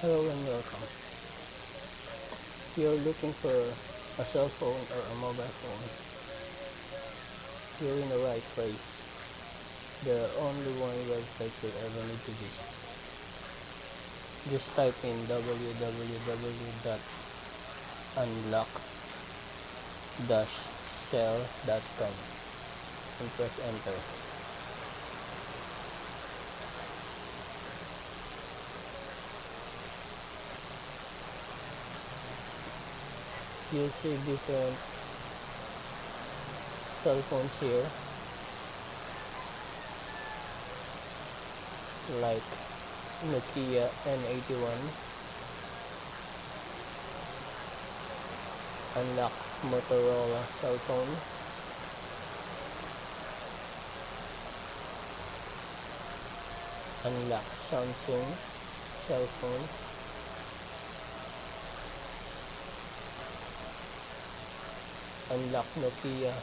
Hello and welcome. If you're looking for a cell phone or a mobile phone, you're in the right place. There are only one website you'll ever need to visit. Just type in www.unlock-cell.com and press enter. You'll see different cell phones here, like Nokia N81, Unlock Motorola cell phone, Unlock Samsung cell phone, Unlock Nokia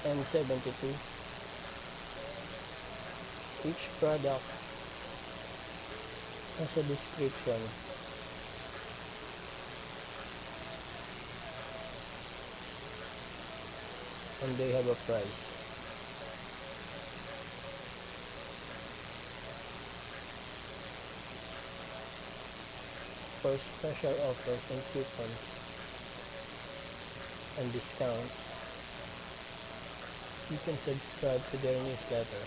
N72. Each product has a description and they have a price. For special offers and coupons and discounts, you can subscribe to their newsletter.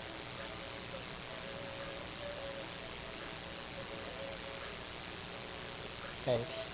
Thanks.